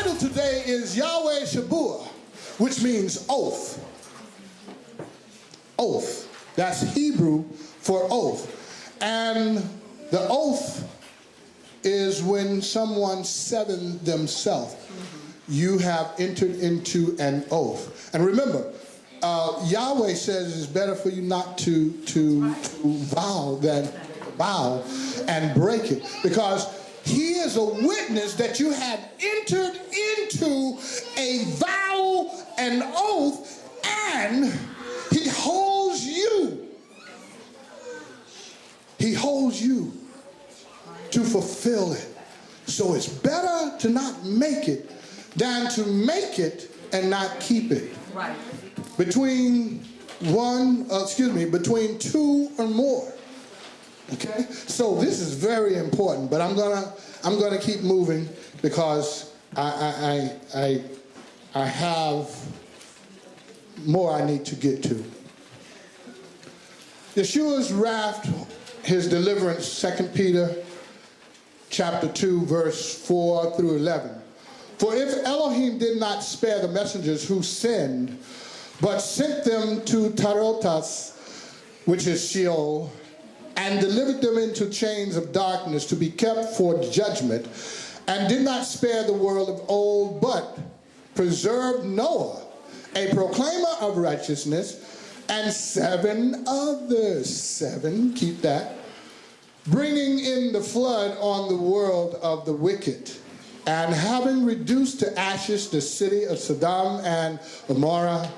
title today is Yahweh Shebuah, which means oath. Oath. That's Hebrew for oath. And the oath is when someone severs themselves. You have entered into an oath. And remember, Yahweh says it's better for you not to vow than vow and break it. Because he is a witness that you have entered into a vow, an oath, and he holds you. He holds you to fulfill it. So it's better to not make it than to make it and not keep it. Right. Between two or more. Okay? So this is very important, but I'm gonna keep moving because I have more I need to get to. Yeshua's wrath, his deliverance, 2 Peter chapter 2, verse 4 through 11. For if Elohim did not spare the messengers who sinned, but sent them to Tarotas, which is Sheol, and delivered them into chains of darkness to be kept for judgment, and did not spare the world of old, but preserved Noah, a proclaimer of righteousness, and 7 others, 7, keep that, bringing in the flood on the world of the wicked, and having reduced to ashes the city of Sodom and Gomorrah,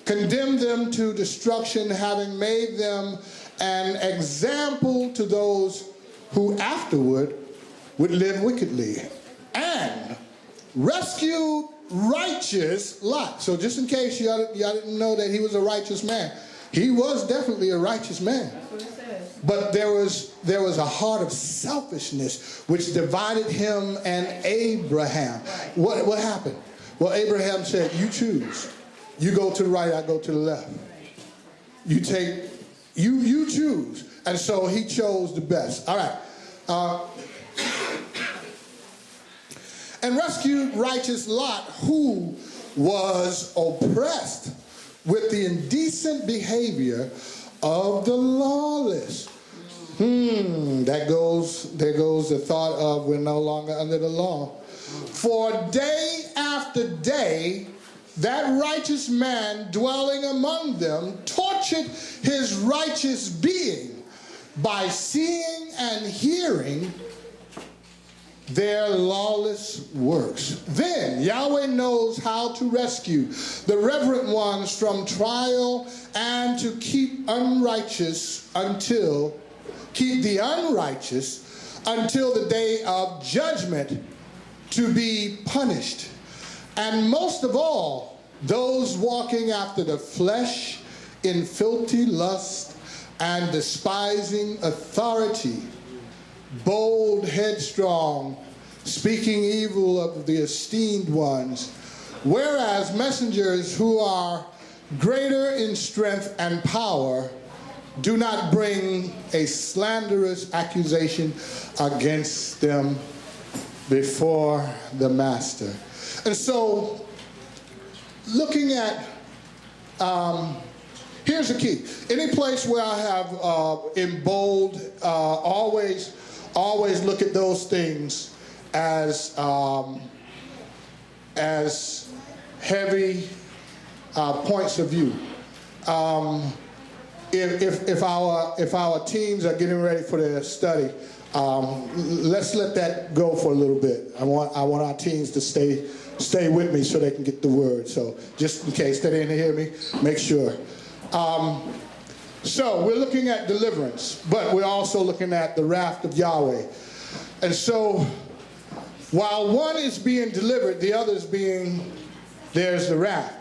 condemned them to destruction, having made them an example to those who afterward would live wickedly, and rescued righteous Lot. So just in case y'all didn't know that he was a righteous man, he was definitely a righteous man. That's what it says. But there was a heart of selfishness which divided him and Abraham. Right. What happened? Well, Abraham said, you choose. You go to the right, I go to the left. You choose. And so he chose the best. All right. And rescued righteous Lot, who was oppressed with the indecent behavior of the lawless. There goes the thought of we're no longer under the law. For day after day, that righteous man dwelling among them tortured his righteous being by seeing and hearing their lawless works. Then Yahweh knows how to rescue the reverent ones from trial and to keep the unrighteous until the day of judgment to be punished. And most of all, those walking after the flesh in filthy lust and despising authority, bold, headstrong, speaking evil of the esteemed ones, whereas messengers who are greater in strength and power do not bring a slanderous accusation against them before the master. And so, looking at, here's the key. Any place where I have in bold, always look at those things as heavy points of view. If our teams are getting ready for their study, let's let that go for a little bit. I want our teams to stay with me so they can get the word. So just in case they didn't hear me, make sure. So we're looking at deliverance, but we're also looking at the wrath of Yahweh. And so while one is being delivered, the other is there's the wrath.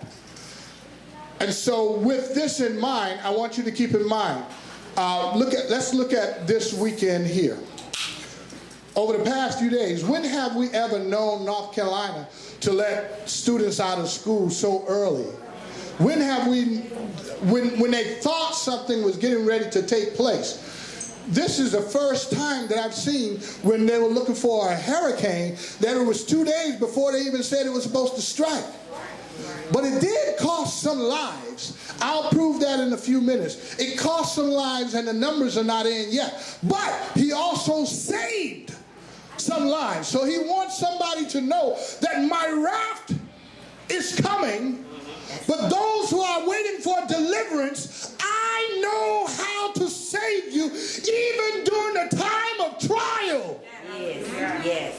And so with this in mind, I want you to keep in mind, let's look at this weekend here. Over the past few days, when have we ever known North Carolina to let students out of school so early? When have we, when they thought something was getting ready to take place, this is the first time that I've seen when they were looking for a hurricane that it was 2 days before they even said it was supposed to strike. But it did cost some lives. I'll prove that in a few minutes. It cost some lives, and the numbers are not in yet. But he also saved some lives. So he wants somebody to know that my wrath is coming, but those who are waiting for deliverance, I know how to save you even during the time of trial. Yes.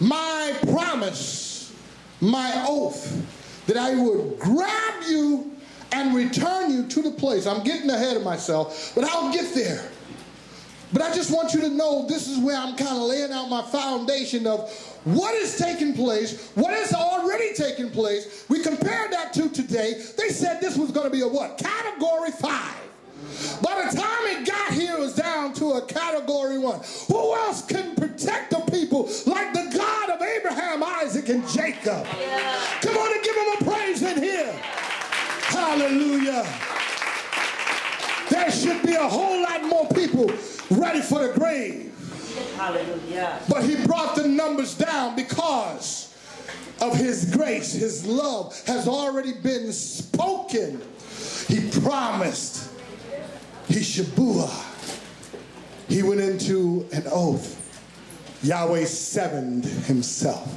My promise, my oath, that I would grab you and return you to the place. I'm getting ahead of myself, but I'll get there. But I just want you to know this is where I'm kind of laying out my foundation of what is taking place, what has already taken place. We compared that to today. They said this was going to be a what? Category 5. By the time it got here, it was down to a Category 1. Who else can protect the people like the God of Abraham, Isaac, and Jacob? Come on and give him a praise in here. Hallelujah. There should be a whole lot more people ready for the grave. Hallelujah. But he brought the numbers down because of his grace. His love has already been spoken. He promised. He Shebuah. He went into an oath. Yahweh sevened himself.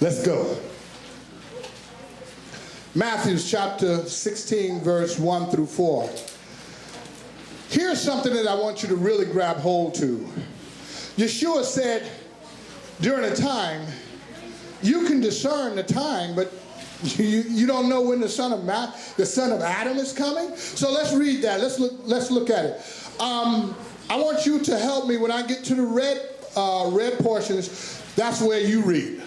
Let's go. Matthew chapter 16, verse 1 through 4. Here's something that I want you to really grab hold to. Yeshua said during a time, you can discern the time, but you don't know when the son of Adam is coming. So let's read that. Let's look at it. I want you to help me when I get to the red portions. That's where you read.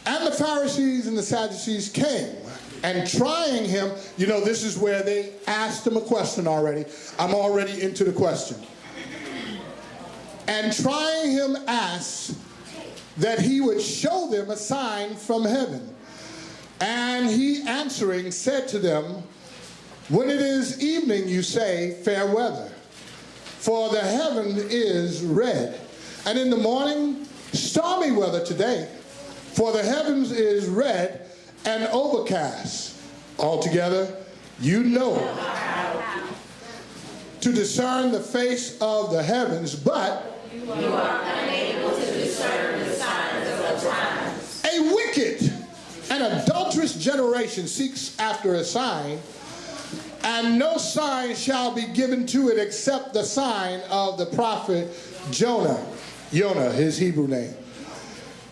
And the Pharisees and the Sadducees came, and trying him, you know, this is where they asked him a question already. I'm already into the question. And trying him asked that he would show them a sign from heaven. And he answering said to them, when it is evening, you say, fair weather, for the heaven is red. And in the morning, stormy weather today, for the heavens is red and overcast. Altogether, you know to discern the face of the heavens, but you are unable to discern the signs of the times. A wicked and adulterous generation seeks after a sign, and no sign shall be given to it except the sign of the prophet Jonah, his Hebrew name.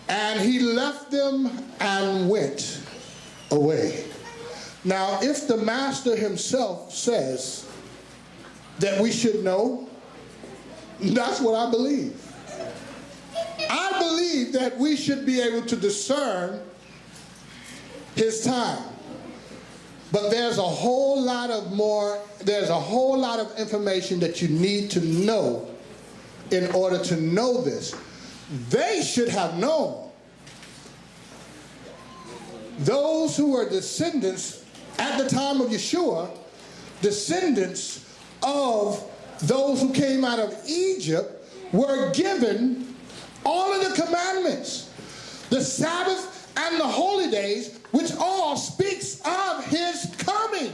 And he left them and went away. Now, if the master himself says that we should know, that's what I believe. I believe that we should be able to discern his time. But there's a whole lot of information that you need to know in order to know this. They should have known. Those who were descendants at the time of Yeshua, descendants of those who came out of Egypt, were given all of the commandments, the Sabbath and the holy days, which all speaks of his coming.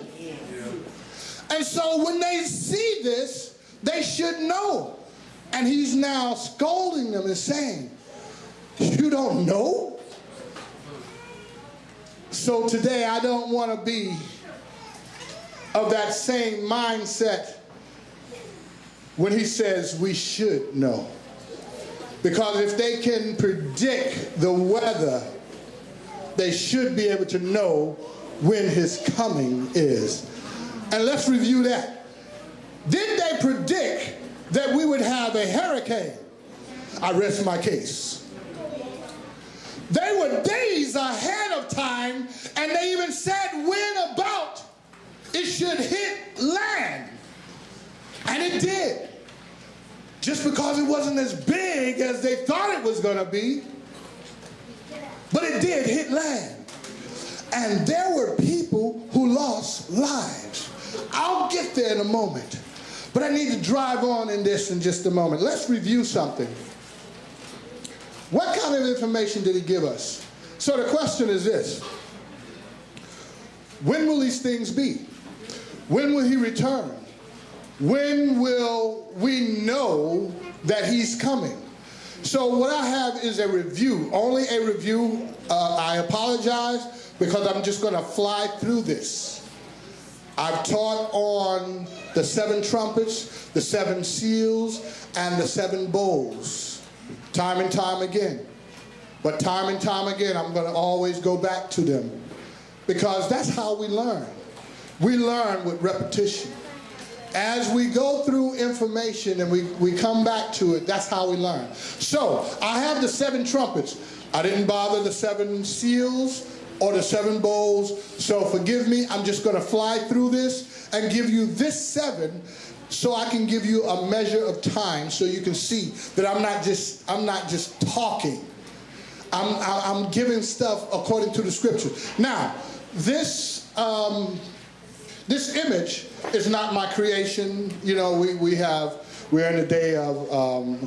And so when they see this, they should know. And he's now scolding them and saying, you don't know? So today I don't want to be of that same mindset when he says we should know. Because if they can predict the weather, they should be able to know when his coming is. And let's review that. Did they predict that we would have a hurricane? I rest my case. They were days ahead of time, and they even said when about it should hit land. And it did. Just because it wasn't as big as they thought it was going to be, but it did hit land. And there were people who lost lives. I'll get there in a moment. But I need to drive on in this in just a moment. Let's review something. What kind of information did he give us? So the question is this: when will these things be? When will he return? When will we know that he's coming? So what I have is a review, only a review. I apologize because I'm just going to fly through this. I've taught on the 7 trumpets, the 7 seals, and the 7 bowls, time and time again. But time and time again, I'm going to always go back to them, because that's how we learn. We learn with repetition. As we go through information and we come back to it, that's how we learn. So, I have the 7 trumpets. I didn't bother the 7 seals or the 7 bowls, so forgive me. I'm just going to fly through this and give you this 7 so I can give you a measure of time so you can see that I'm not just talking. I'm giving stuff according to the scriptures. Now, this image is not my creation. You know, we're in a day of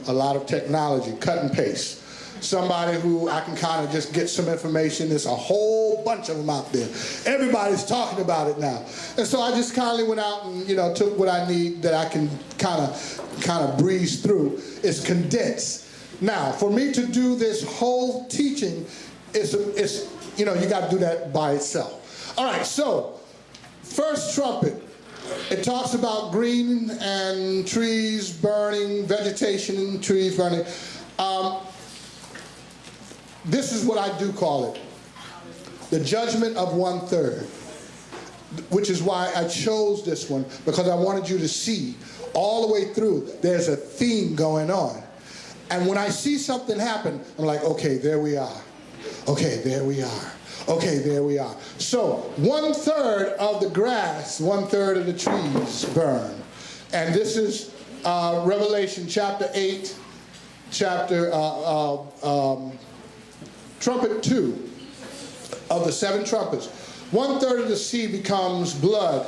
a lot of technology, cut and paste. Somebody who I can kind of just get some information. There's a whole bunch of them out there. Everybody's talking about it now. And so I just kindly went out and, took what I need that I can kind of breeze through. It's condensed. Now, for me to do this whole teaching, you got to do that by itself. All right, so first trumpet, it talks about green and trees burning, vegetation and trees burning. This is what I do call it, the judgment of 1/3, which is why I chose this one, because I wanted you to see all the way through there's a theme going on. And when I see something happen, I'm like, okay, there we are. Okay, there we are. Okay, there we are. So 1/3 of the grass, 1/3 of the trees burn. And this is Revelation chapter 8, trumpet 2 of the 7 trumpets. 1/3 of the sea becomes blood.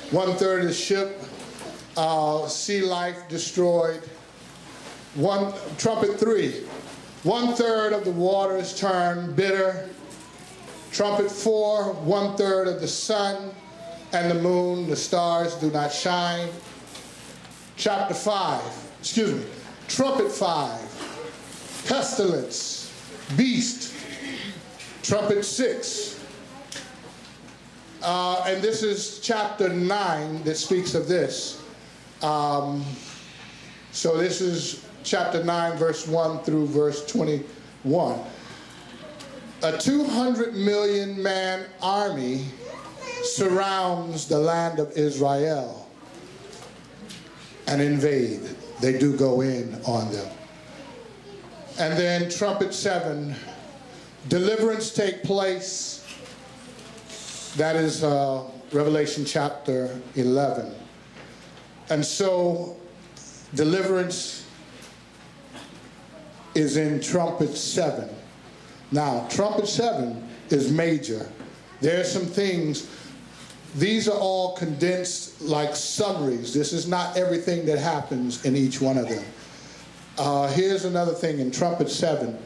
1/3 of the ship, sea life destroyed. Trumpet 3, 1/3 of the waters turn bitter. Trumpet 4, 1/3 of the sun and the moon, the stars do not shine. Trumpet 5, pestilence, beast. Trumpet 6, and this is chapter 9 that speaks of this. So this is chapter 9, verse 1 through verse 21. A 200 million man army surrounds the land of Israel and invade. They do go in on them. And then trumpet 7, deliverance take place. That is Revelation chapter 11. And so deliverance is in trumpet 7. Now, trumpet 7 is major. There are some things, these are all condensed like summaries. This is not everything that happens in each one of them. Here's another thing in trumpet 7.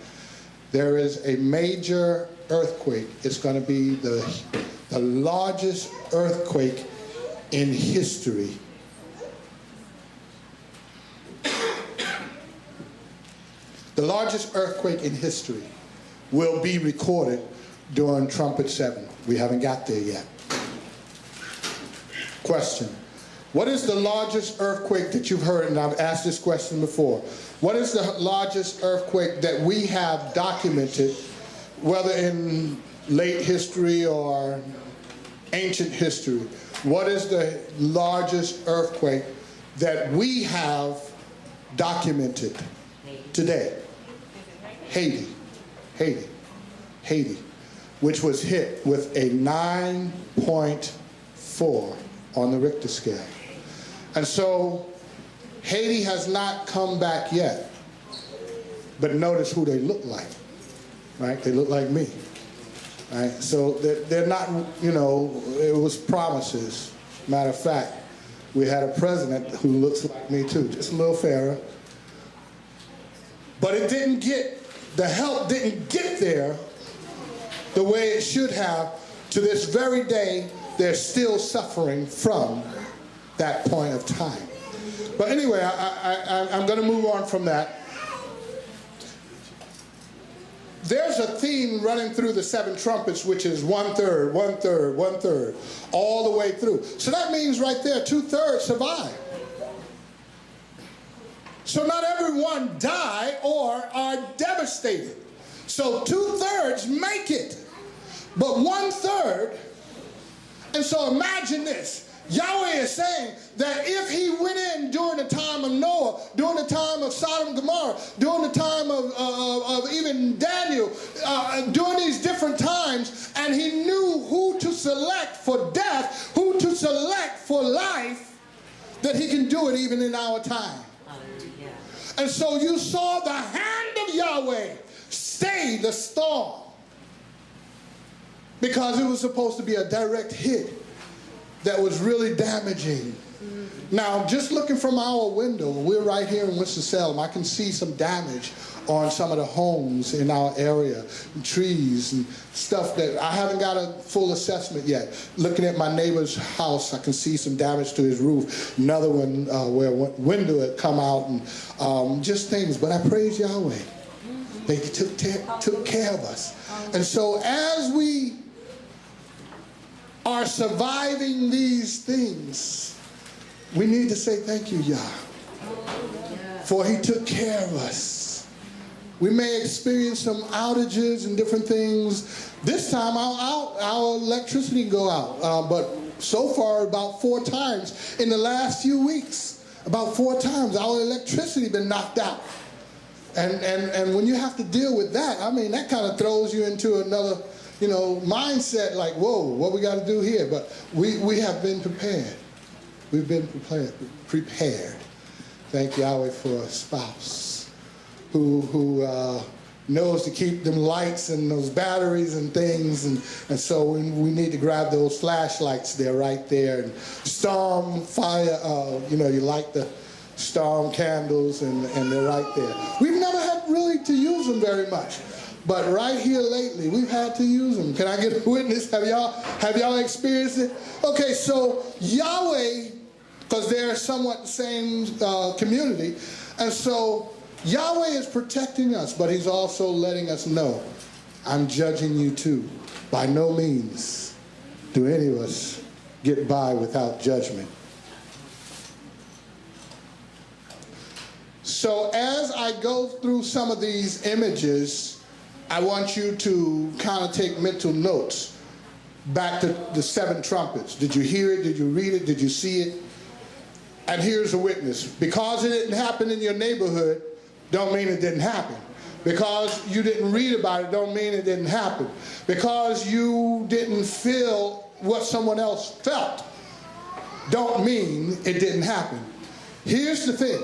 There is a major earthquake. It's going to be the largest earthquake in history. The largest earthquake in history will be recorded during trumpet 7. We haven't got there yet. Question. What is the largest earthquake that you've heard? And I've asked this question before. What is the largest earthquake that we have documented, whether in late history or ancient history? What is the largest earthquake that we have documented today? Haiti, which was hit with a 9.4 on the Richter scale. And so Haiti has not come back yet, but notice who they look like, right? They look like me, right? So they're not, it was promises. Matter of fact, we had a president who looks like me too, just a little fairer. But the help didn't get there the way it should have. To this very day, they're still suffering from that point of time. But anyway, I'm going to move on from that. There's a theme running through the 7 trumpets, which is 1/3, 1/3, 1/3, all the way through. So that means right there, 2/3 survive. So not everyone die or are devastated. So 2/3 make it, but 1/3. And so imagine this. Yahweh is saying that if he went in during the time of Noah, during the time of Sodom and Gomorrah, during the time of even Daniel, during these different times, and he knew who to select for death, who to select for life, that he can do it even in our time. And so you saw the hand of Yahweh stay the storm, because it was supposed to be a direct hit that was really damaging. Now, just looking from our window, we're right here in Winston-Salem, I can see some damage on some of the homes in our area, and trees and stuff that I haven't got a full assessment yet. Looking at my neighbor's house, I can see some damage to his roof. Another one where a window had come out, and just things. But I praise Yahweh. They took care of us. And so as we are surviving these things, we need to say thank you, Yah, for he took care of us. We may experience some outages and different things. This time our electricity go out, but so far about 4 times in the last few weeks, about 4 times our electricity been knocked out. And when you have to deal with that, I mean, that kind of throws you into another mindset, like, whoa, what we got to do here? But we have been prepared. We've been prepared. Thank Yahweh for a spouse who knows to keep them lights and those batteries and things. And so we need to grab those flashlights. They're right there. And storm, fire, you light the storm candles, and they're right there. We've never had really to use them very much. But right here lately, we've had to use them. Can I get a witness? Have y'all experienced it? Okay, so Yahweh, because they're somewhat the same community, and so Yahweh is protecting us, but he's also letting us know, I'm judging you too. By no means do any of us get by without judgment. So as I go through some of these images, I want you to kind of take mental notes back to the 7 trumpets. Did you hear it? Did you read it? Did you see it? And here's a witness. Because it didn't happen in your neighborhood, don't mean it didn't happen. Because you didn't read about it, don't mean it didn't happen. Because you didn't feel what someone else felt, don't mean it didn't happen. Here's the thing.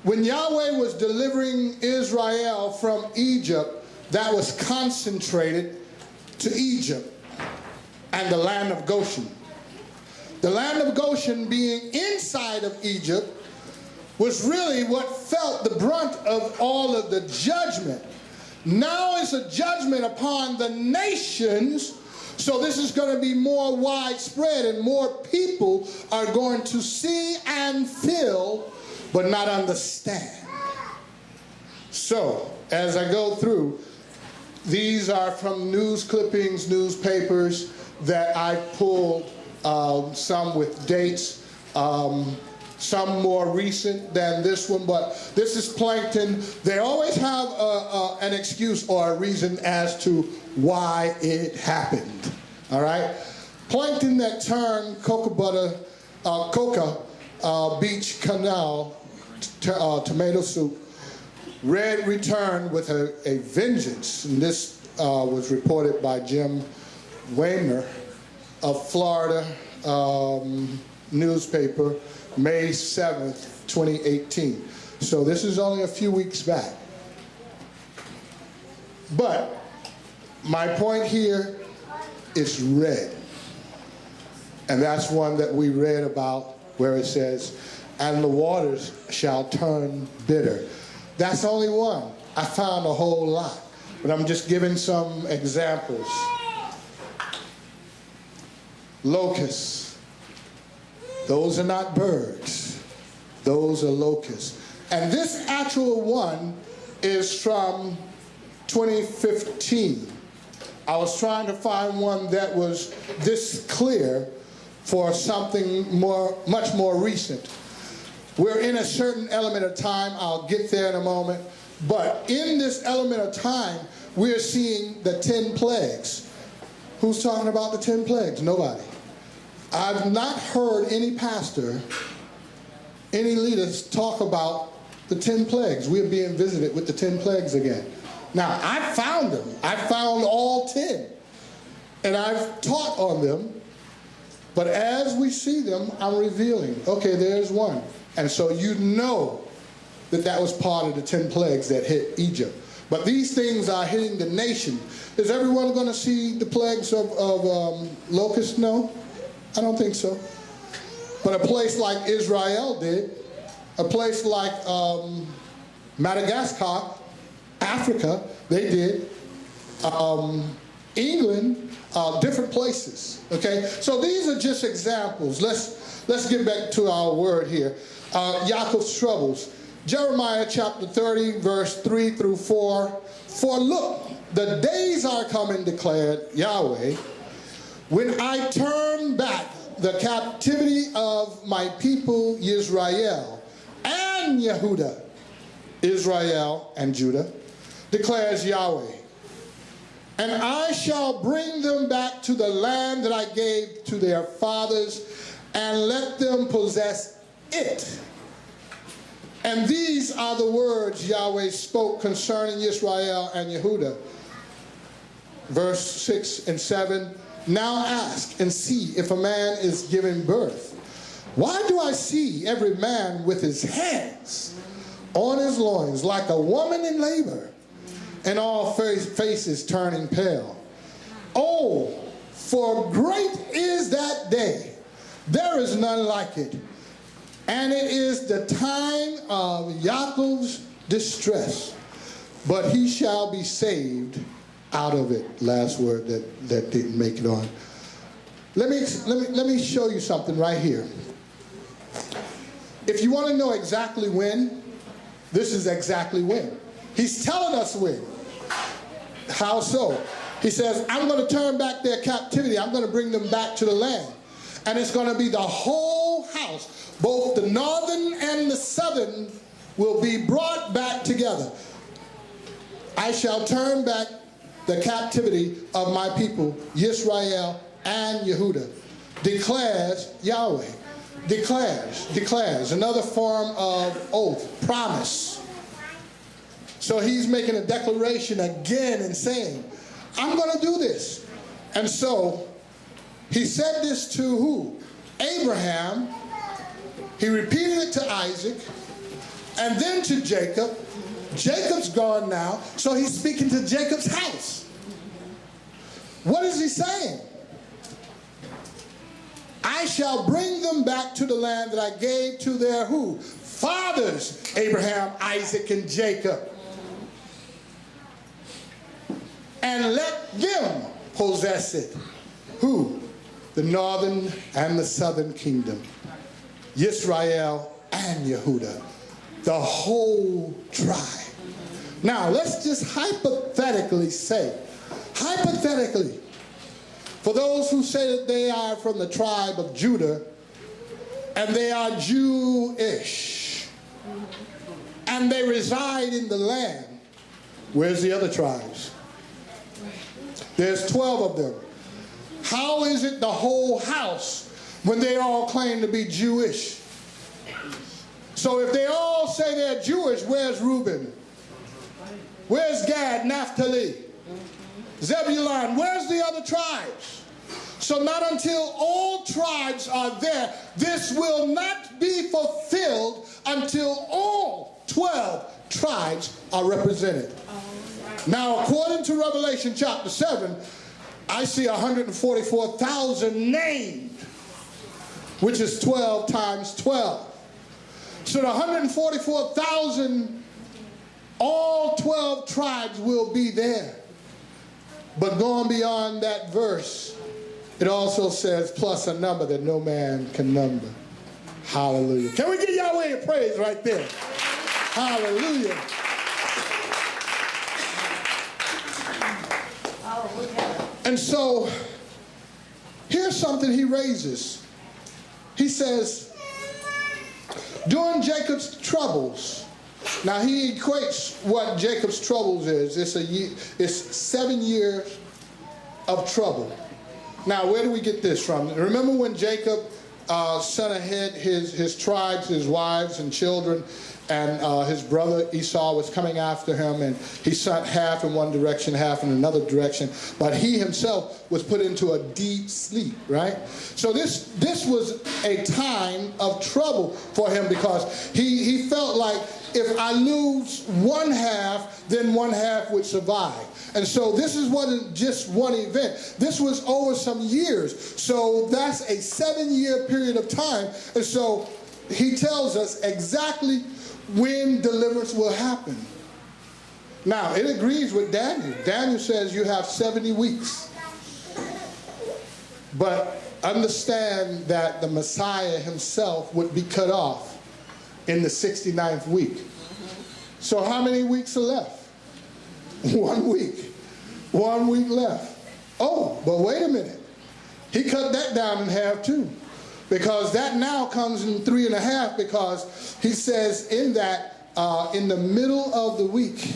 When Yahweh was delivering Israel from Egypt, that was concentrated to Egypt and the land of Goshen. The land of Goshen, being inside of Egypt, was really what felt the brunt of all of the judgment. Now it's a judgment upon the nations, so this is going to be more widespread, and more people are going to see and feel but not understand. So, as I go through, these are from news clippings, newspapers that I pulled, some with dates, some more recent than this one, but this is plankton. They always have an excuse or a reason as to why it happened, all right? Plankton that turned coca beach canal tomato soup, red returned with a vengeance. And this was reported by Jim Wayner of Florida newspaper, May 7th, 2018. So this is only a few weeks back. But my point here is red. And that's one that we read about where it says, and the waters shall turn bitter. That's only one. I found a whole lot, but I'm just giving some examples. Locusts. Those are not birds. Those are locusts. And this actual one is from 2015. I was trying to find one that was this clear for something much more recent. We're in a certain element of time. I'll get there in a moment. But in this element of time, we're seeing the 10 plagues. Who's talking about the 10 plagues? Nobody. I've not heard any pastor, any leaders talk about the 10 plagues. We're being visited with the 10 plagues again. Now, I found them. I found all 10. And I've taught on them. But as we see them, I'm revealing, okay, there's one. And so you know that that was part of the 10 plagues that hit Egypt. But these things are hitting the nation. Is everyone going to see the plagues of locusts? No? I don't think so. But a place like Israel did. A place like Madagascar, Africa, they did. England, different places. Okay? So these are just examples. Let's get back to our word here. Yaakov's troubles. Jeremiah chapter 30, verse 3 through 4. For look, the days are coming, declared Yahweh, when I turn back the captivity of my people Israel and Yehuda, Israel and Judah, declares Yahweh. And I shall bring them back to the land that I gave to their fathers, and let them possess it. And these are the words Yahweh spoke concerning Israel and Yehuda. Verse 6 and 7. Now ask and see if a man is giving birth. Why do I see every man with his hands on his loins like a woman in labor, and all faces turning pale? Oh, for great is that day. There is none like it. And it is the time of Yaakov's distress, but he shall be saved out of it. Last word that didn't make it on. Let me show you something right here. If you want to know exactly when, this is exactly when. He's telling us when. How so? He says, I'm going to turn back their captivity. I'm going to bring them back to the land. And it's going to be the whole house. Both the northern and the southern will be brought back together. I shall turn back the captivity of my people, Yisrael and Yehuda. Declares Yahweh. Declares. Another form of oath, promise. So he's making a declaration again and saying, I'm going to do this. And so he said this to who? Abraham. He repeated it to Isaac, and then to Jacob. Jacob's gone now, so he's speaking to Jacob's house. What is he saying? I shall bring them back to the land that I gave to their who? Fathers, Abraham, Isaac, and Jacob. And let them possess it. Who? The northern and the southern kingdom. Yisrael and Yehuda, the whole tribe. Now, let's just hypothetically say, for those who say that they are from the tribe of Judah, and they are Jewish, and they reside in the land, where's the other tribes? There's 12 of them. How is it the whole house when they all claim to be Jewish? So if they all say they're Jewish, where's Reuben? Where's Gad, Naphtali? Zebulun, where's the other tribes? So not until all tribes are there, this will not be fulfilled until all 12 tribes are represented. Now, according to Revelation chapter 7, I see 144,000 named which is 12 times 12. So the 144,000, all 12 tribes will be there. But going beyond that verse, it also says, plus a number that no man can number. Hallelujah. Can we give Yahweh a praise right there? Hallelujah. And so, here's something he raises. He says, during Jacob's troubles, now he equates what Jacob's troubles is. It's 7 years of trouble. Now, where do we get this from? Remember when Jacob sent ahead his tribes, his wives and children, and his brother Esau was coming after him, and he sent half in one direction, half in another direction, but he himself was put into a deep sleep, right? So this was a time of trouble for him, because he felt like, if I lose one half, then one half would survive. And so this wasn't just one event. This was over some years. So that's a 7-year period of time. And so he tells us exactly when deliverance will happen. Now, it agrees with Daniel. Daniel says you have 70 weeks. But understand that the Messiah himself would be cut off in the 69th week. So how many weeks are left? 1 week. 1 week left. Oh, but wait a minute. He cut that down in half too. Because that now comes in 3.5, because he says in that, in the middle of the week,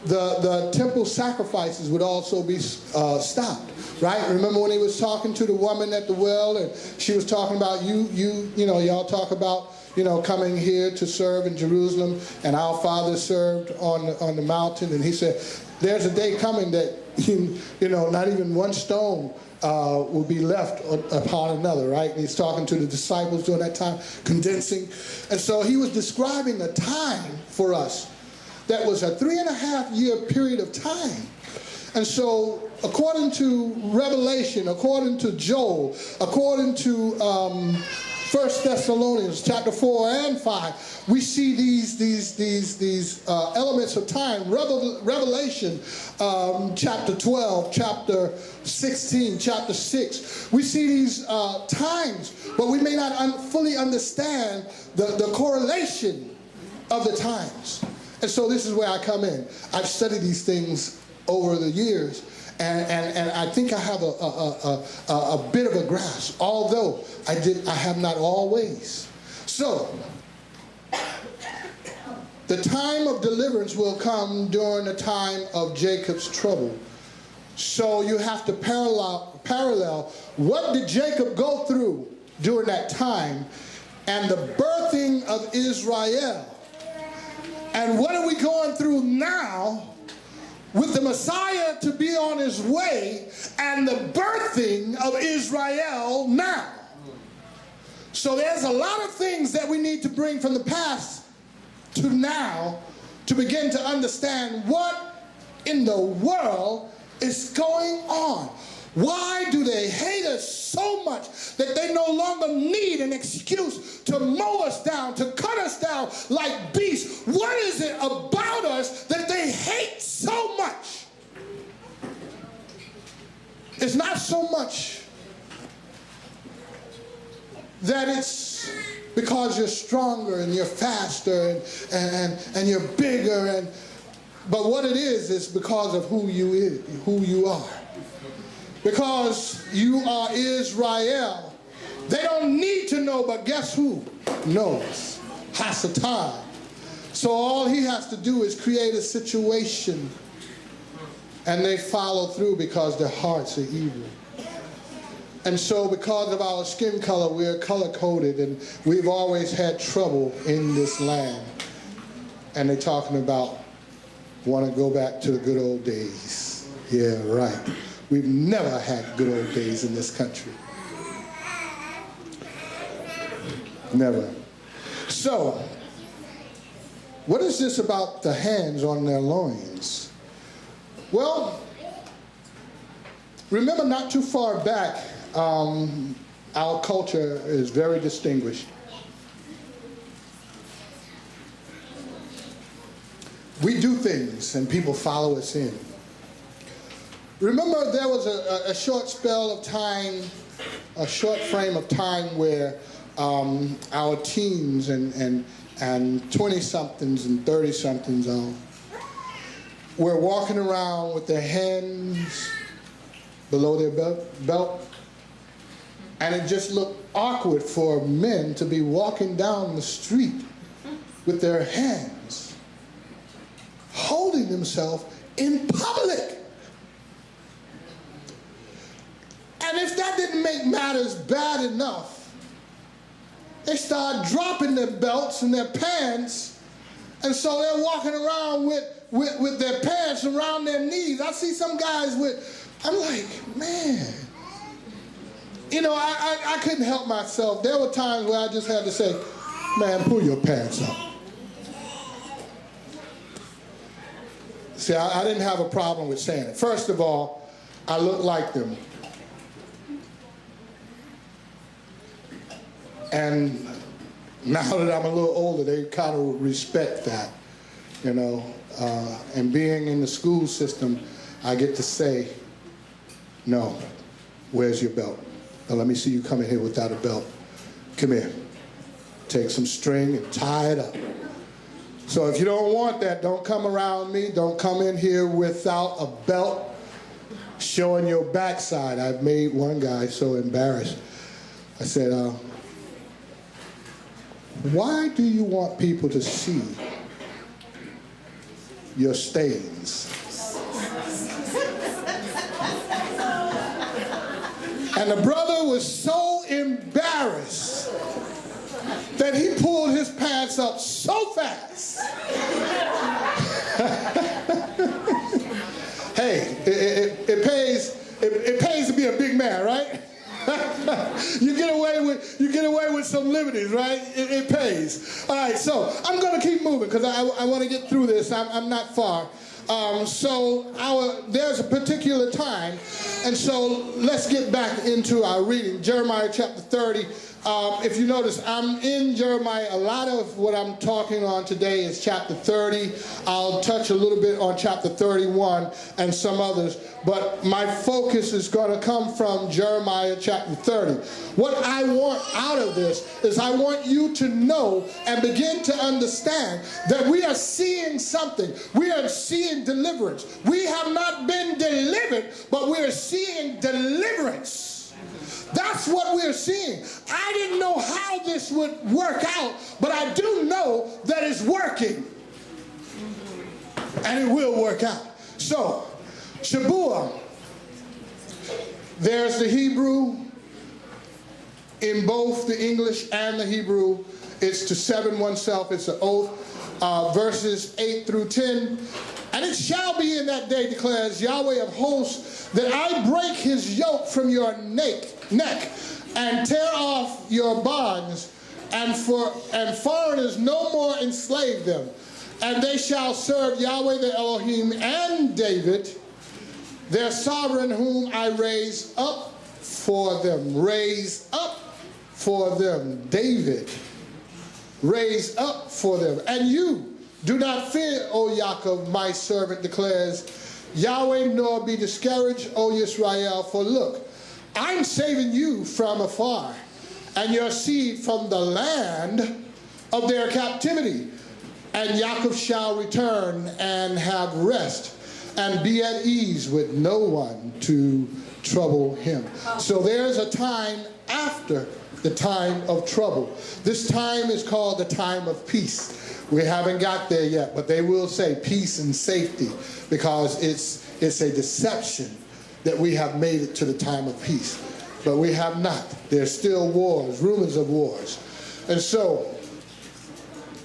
the temple sacrifices would also be stopped. Right? Remember when he was talking to the woman at the well, and she was talking about y'all talk about, coming here to serve in Jerusalem, and our fathers served on the mountain. And he said, there's a day coming that, not even one stone will be left upon another, right? And he's talking to the disciples during that time, condensing. And so he was describing a time for us that was a 3.5-year period of time. And so, according to Revelation, according to Joel, according to 1 Thessalonians chapter 4 and 5, we see these elements of time. Revelation chapter 12, chapter 16, chapter 6. We see these times, but we may not fully understand the correlation of the times. And so this is where I come in. I've studied these things over the years, and I think I have a bit of a grasp, although I have not always. So the time of deliverance will come during the time of Jacob's trouble. So you have to parallel what did Jacob go through during that time and the birthing of Israel, and what are we going through now with the Messiah to be on his way and the birthing of Israel now. So there's a lot of things that we need to bring from the past to now to begin to understand what in the world is going on. Why do they hate us so much that they no longer need an excuse to mow us down, to cut us down like beasts? What is it about us that they hate so much? It's not so much that it's because you're stronger and you're faster and you're bigger, but what it is because of who you are. Because you are Israel. They don't need to know, but guess who knows? Hasatan. So all he has to do is create a situation, and they follow through because their hearts are evil. And so because of our skin color, we're color-coded, and we've always had trouble in this land. And they're talking about want to go back to the good old days. Yeah, right. We've never had good old days in this country. Never. So, what is this about the hands on their loins? Well, remember not too far back, our culture is very distinguished. We do things and people follow us in. Remember, there was a short spell of time, a short frame of time where our teens and 20-somethings and 30-somethings were walking around with their hands below their belt. And it just looked awkward for men to be walking down the street with their hands holding themselves in public. And if that didn't make matters bad enough, they started dropping their belts and their pants, and so they're walking around with their pants around their knees. I see some guys I'm like, man. You know, I couldn't help myself. There were times where I just had to say, man, pull your pants up. See, I didn't have a problem with saying it. First of all, I look like them. And now that I'm a little older, they kind of respect that, you know. And being in the school system, I get to say, no, where's your belt? Now let me see you come in here without a belt. Come here. Take some string and tie it up. So if you don't want that, don't come around me. Don't come in here without a belt showing your backside. I've made one guy so embarrassed. I said, why do you want people to see your stains? And the brother was so embarrassed that he pulled his pants up so fast. Hey, it pays to be a big man, right? You get away with some liberties, right? It pays. All right, so I'm going to keep moving because I want to get through this. I'm not far. There's a particular time, and so let's get back into our reading. Jeremiah chapter 30. If you notice, I'm in Jeremiah. A lot of what I'm talking on today is chapter 30. I'll touch a little bit on chapter 31 and some others, but my focus is going to come from Jeremiah chapter 30. What I want out of this is I want you to know and begin to understand that we are seeing something. We are seeing deliverance. We have not been delivered, but we are seeing deliverance. That's what we're seeing. I didn't know how this would work out, but I do know that it's working. And it will work out. So, Shebuah, there's the Hebrew. In both the English and the Hebrew, it's to seven oneself. It's an oath. Verses 8 through 10. And it shall be in that day, declares Yahweh of hosts, that I break his yoke from your neck and tear off your bonds, and foreigners no more enslave them. And they shall serve Yahweh the Elohim and David, their sovereign, whom I raise up for them. Raise up for them. David, raise up for them. And you, do not fear, O Yaakov, my servant, declares Yahweh, nor be discouraged, O Yisrael, for look, I'm saving you from afar, and your seed from the land of their captivity. And Yaakov shall return and have rest, and be at ease with no one to trouble him. So there's a time after the time of trouble. This time is called the time of peace. We haven't got there yet, but they will say peace and safety, because it's a deception that we have made it to the time of peace. But we have not. There's still wars, rumors of wars. And so,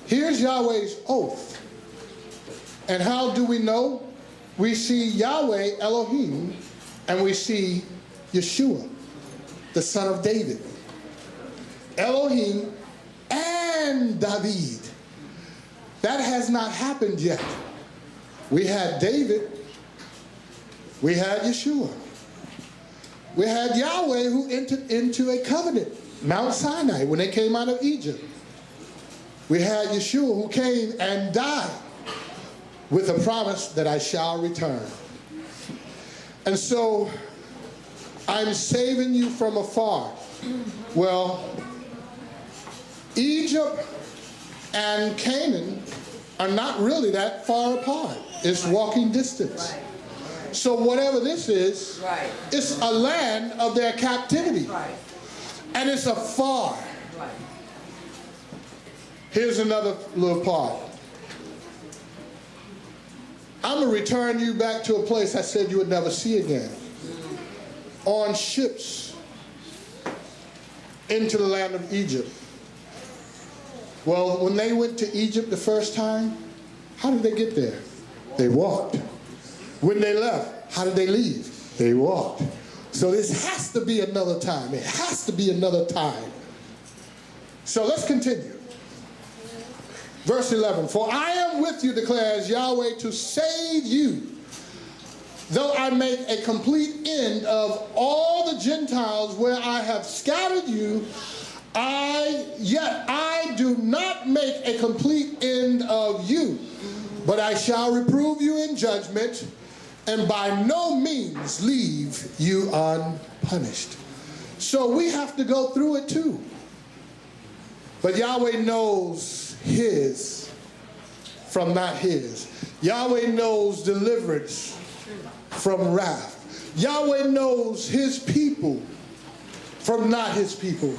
here's Yahweh's oath. And how do we know? We see Yahweh Elohim, and we see Yeshua, the son of David. Elohim and David. That has not happened yet. We had David. We had Yeshua. We had Yahweh who entered into a covenant, Mount Sinai, when they came out of Egypt. We had Yeshua who came and died with a promise that I shall return. And so I'm saving you from afar. Well, Egypt and Canaan are not really that far apart. It's walking distance. So whatever this is, it's a land of their captivity. And it's afar. Here's another little part. I'm going to return you back to a place I said you would never see again. On ships into the land of Egypt. Well, when they went to Egypt the first time, how did they get there? They walked. When they left, how did they leave? They walked. So this has to be another time. It has to be another time. So let's continue. Verse 11, for I am with you, declares Yahweh, to save you. Though I make a complete end of all the Gentiles where I have scattered you, yet I do not make a complete end of you. But I shall reprove you in judgment, and by no means leave you unpunished. So we have to go through it too. But Yahweh knows his from not his. Yahweh knows deliverance from wrath. Yahweh knows his people from not his people.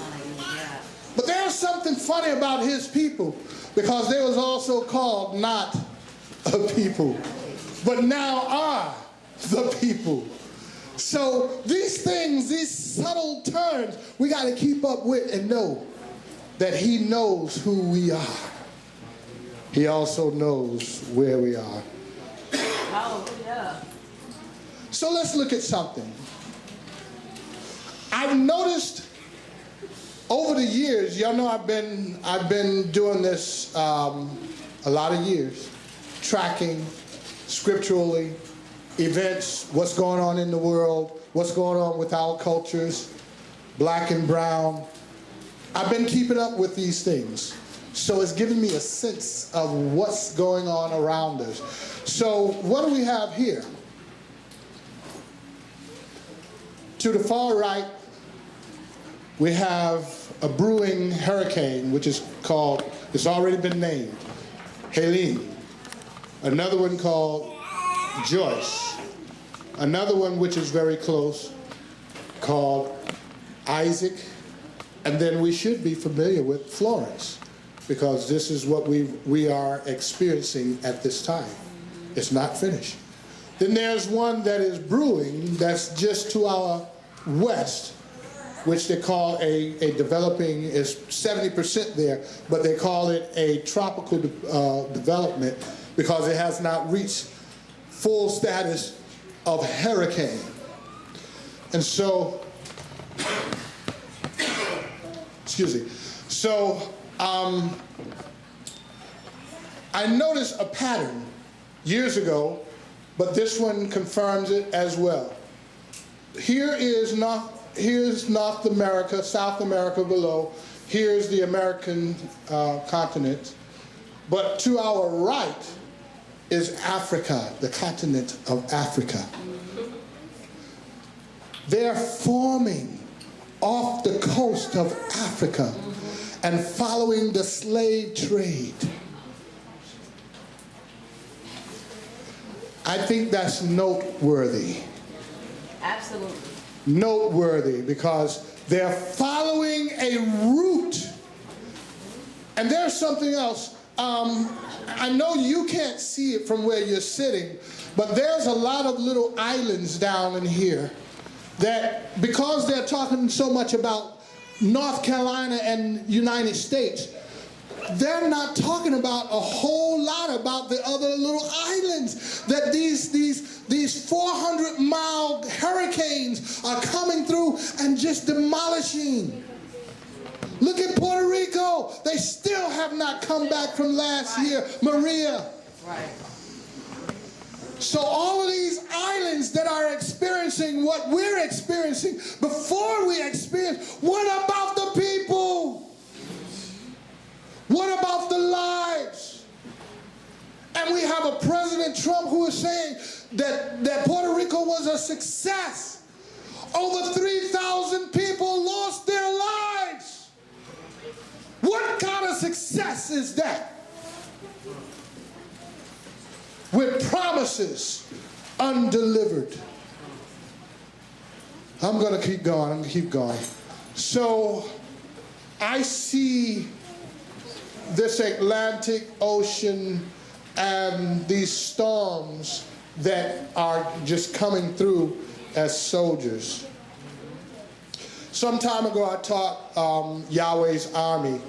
But there's something funny about his people, because they was also called not a people, but now are the people. So these things, these subtle turns, we got to keep up with and know that he knows who we are. He also knows where we are. So let's look at something. I've noticed over the years, y'all know I've been doing this a lot of years, tracking scripturally events, what's going on in the world, what's going on with our cultures, black and brown. I've been keeping up with these things. So it's giving me a sense of what's going on around us. So what do we have here? To the far right, we have a brewing hurricane, which is called, it's already been named, Helene. Another one called Joyce. Another one which is very close, called Isaac. And then we should be familiar with Florence, because this is what we are experiencing at this time. It's not finished. Then there's one that is brewing that's just to our west, which they call a developing, is 70% there, but they call it a tropical development because it has not reached full status of hurricane. And so, excuse me. So I noticed a pattern years ago, but this one confirms it as well. Here's North America, South America below. Here's the American continent. But to our right is Africa, the continent of Africa. They're forming off the coast of Africa and following the slave trade. I think that's noteworthy. Absolutely. Noteworthy, because they're following a route. And there's something else. I know you can't see it from where you're sitting, but there's a lot of little islands down in here that, because they're talking so much about North Carolina and United States, they're not talking about a whole lot about the other little islands that these 400-mile hurricanes are coming through and just demolishing. Look at Puerto Rico. They still have not come back from last year, Maria. Right. So all of these islands that are experiencing experiencing what we're experiencing, before we experience, what about the people? What about the lives? And we have a President Trump who is saying that Puerto Rico was a success. Over 3,000 people lost their lives. What kind of success is that? With promises undelivered. I'm going to keep going. So I see this Atlantic Ocean and these storms that are just coming through as soldiers. Some time ago I taught Yahweh's army.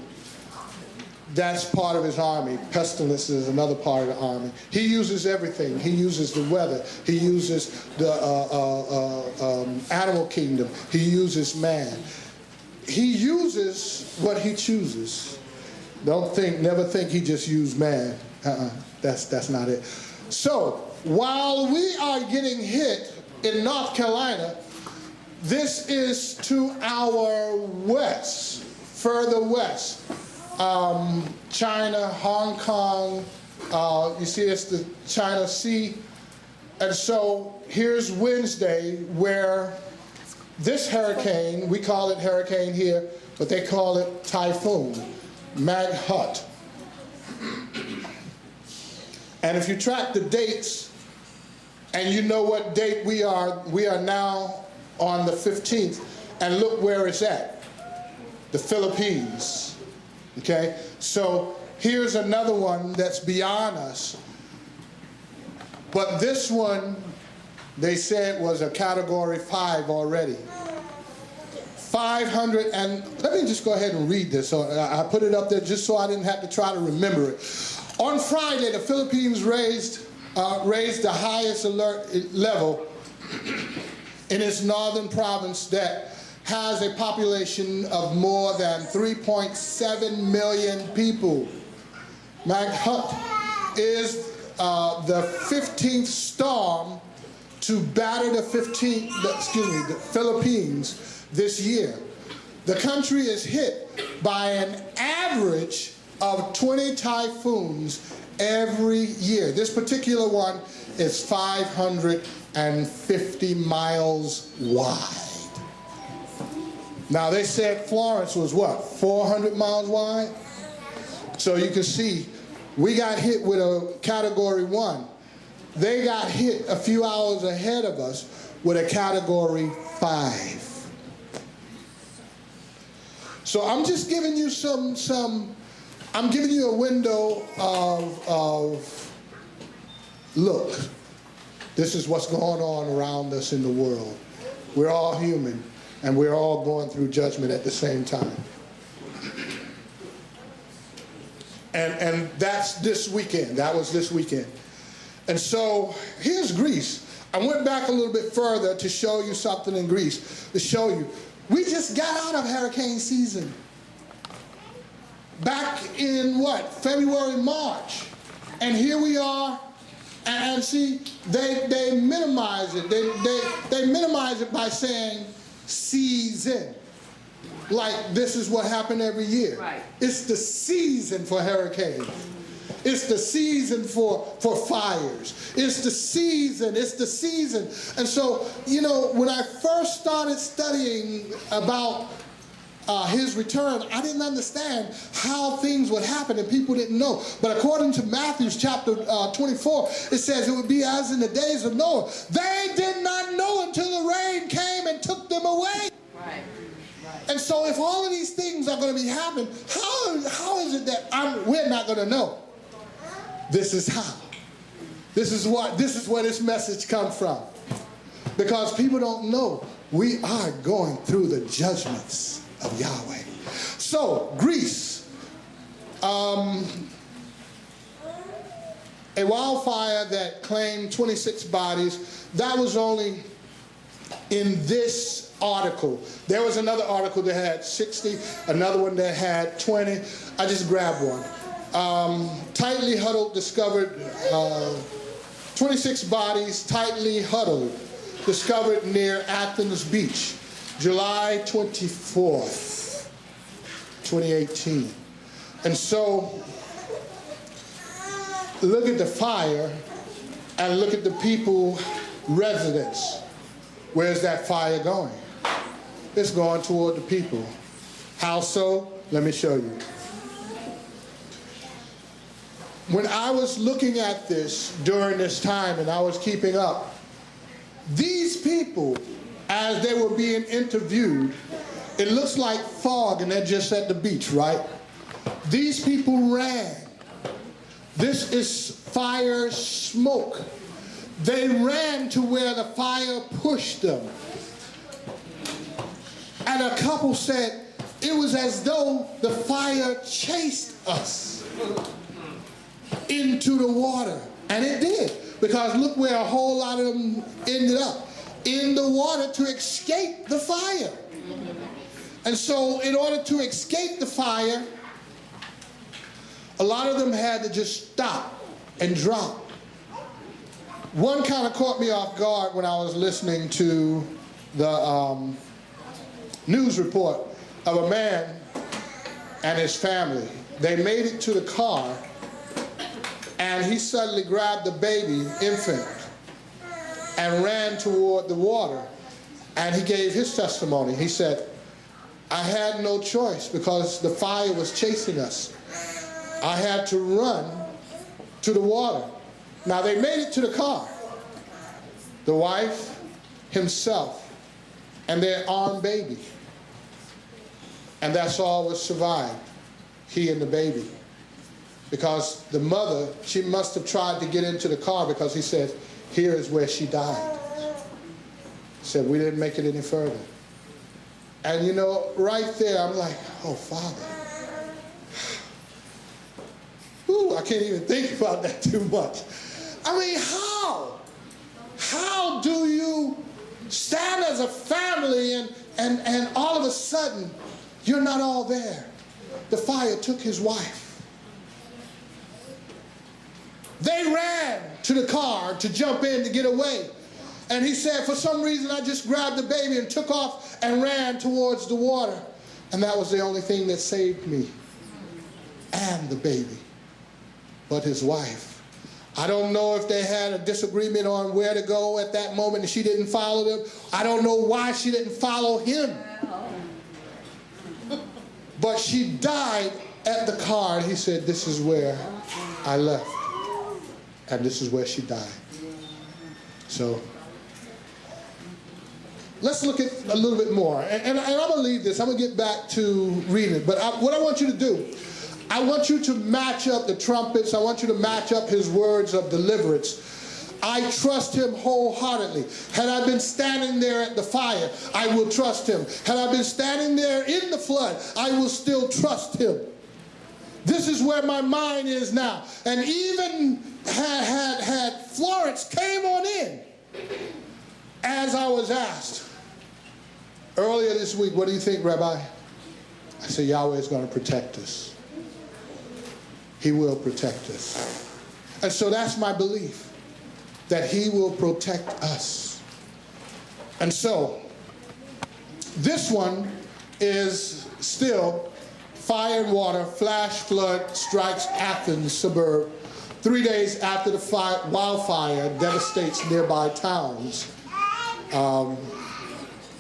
That's part of his army. Pestilence is another part of the army. He uses everything. He uses the weather. He uses the animal kingdom. He uses man. He uses what he chooses. Never think he just used man. That's not it. So while we are getting hit in North Carolina, this is to our west, further west. China, Hong Kong, you see it's the China Sea. And so here's Wednesday where this hurricane, we call it hurricane here, but they call it typhoon, Maghut. And if you track the dates and you know what date we are now on the 15th, and look where it's at, the Philippines. Okay, so here's another one that's beyond us. But this one, they said was a category 5 already. 500, and let me just go ahead and read this. So I put it up there just so I didn't have to try to remember it. On Friday, the Philippines raised the highest alert level in its northern province that has a population of more than 3.7 million people. Maghut is the 15th storm to batter the Philippines this year. The country is hit by an average of 20 typhoons every year. This particular one is 550 miles wide. Now they said Florence was what, 400 miles wide? So you can see we got hit with a category 1. They got hit a few hours ahead of us with a category 5. So I'm just giving you I'm giving you a window of look, this is what's going on around us in the world. We're all human. And we're all going through judgment at the same time. And that's this weekend. That was this weekend. And so here's Greece. I went back a little bit further to show you something in Greece. To show you, we just got out of hurricane season. Back in what? February, March. And here we are. And see, they minimize it. They minimize it by saying, season, like this is what happened every year. Right. It's the season for hurricanes. It's the season for fires. It's the season. And so, you know, when I first started studying about his return, I didn't understand how things would happen and people didn't know. But according to Matthew chapter 24, it says it would be as in the days of Noah. They did not know until the rain came and took them away. Right. And so if all of these things are going to be happening, how is it that we're not going to know? This is how. This is where this message comes from. Because people don't know we are going through the judgments of Yahweh. So, Greece, a wildfire that claimed 26 bodies, that was only in this article. There was another article that had 60, another one that had 20. I just grabbed one. Tightly huddled discovered 26 bodies tightly huddled discovered near Athens Beach, July 24th, 2018. And so, look at the fire and look at the people, residents. Where's that fire going? It's going toward the people. How so? Let me show you. When I was looking at this during this time and I was keeping up, these people, as they were being interviewed, it looks like fog and they're just at the beach, right? These people ran. This is fire smoke. They ran to where the fire pushed them. And a couple said, it was as though the fire chased us into the water. And it did. Because look where a whole lot of them ended up. In the water to escape the fire. And so in order to escape the fire, a lot of them had to just stop and drop. One kind of caught me off guard when I was listening to the news report of a man and his family. They made it to the car, and he suddenly grabbed the baby, infant, and ran toward the water. And he gave his testimony. He said, I had no choice because the fire was chasing us. I had to run to the water. Now they made it to the car. The wife, himself, and their armed baby. And that's all was survived, he and the baby. Because the mother, she must have tried to get into the car because he said, here is where she died. He said, we didn't make it any further. And you know, right there, I'm like, oh, Father. Ooh, I can't even think about that too much. I mean, how? How do you stand as a family and all of a sudden, you're not all there? The fire took his wife. They ran to the car to jump in to get away. And he said, for some reason, I just grabbed the baby and took off and ran towards the water. And that was the only thing that saved me and the baby. But his wife. I don't know if they had a disagreement on where to go at that moment and she didn't follow them. I don't know why she didn't follow him. But she died at the car, and he said, this is where I left. And this is where she died. So, let's look at a little bit more. And I'm going to leave this. I'm going to get back to reading it. But what I want you to do, I want you to match up the trumpets. I want you to match up his words of deliverance. I trust him wholeheartedly. Had I been standing there at the fire, I will trust him. Had I been standing there in the flood, I will still trust him. This is where my mind is now. And even had Florence came on in, as I was asked earlier this week, what do you think, Rabbi? I said, Yahweh is going to protect us. He will protect us. And so that's my belief, that he will protect us. And so, this one is still fire and water, flash flood strikes Athens suburb 3 days after the wildfire devastates nearby towns,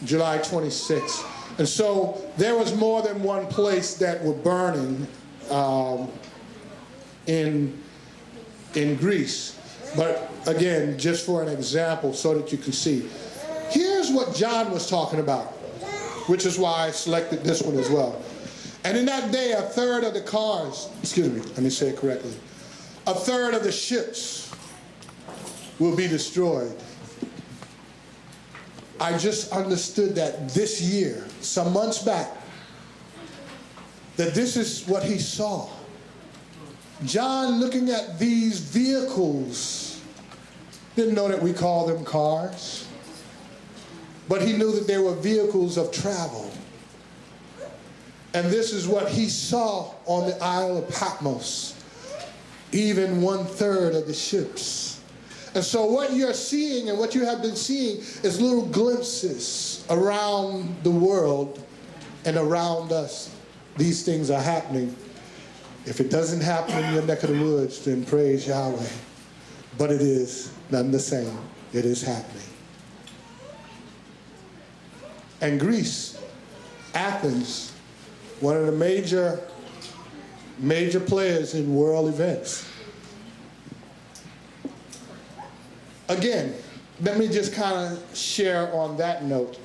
July 26th. And so there was more than one place that were burning in Greece. But again, just for an example so that you can see. Here's what John was talking about, which is why I selected this one as well. And in that day, a third of the cars, let me say it correctly, a third of the ships will be destroyed. I just understood that this year, some months back, that this is what he saw. John, looking at these vehicles, didn't know that we call them cars, but he knew that they were vehicles of travel. And this is what he saw on the Isle of Patmos, even 1/3 of the ships. And so what you're seeing and what you have been seeing is little glimpses around the world and around us. These things are happening. If it doesn't happen in your neck of the woods, then praise Yahweh. But it is none the same. It is happening. And Greece, Athens, one of the major players in world events. Again, let me just kind of share on that note.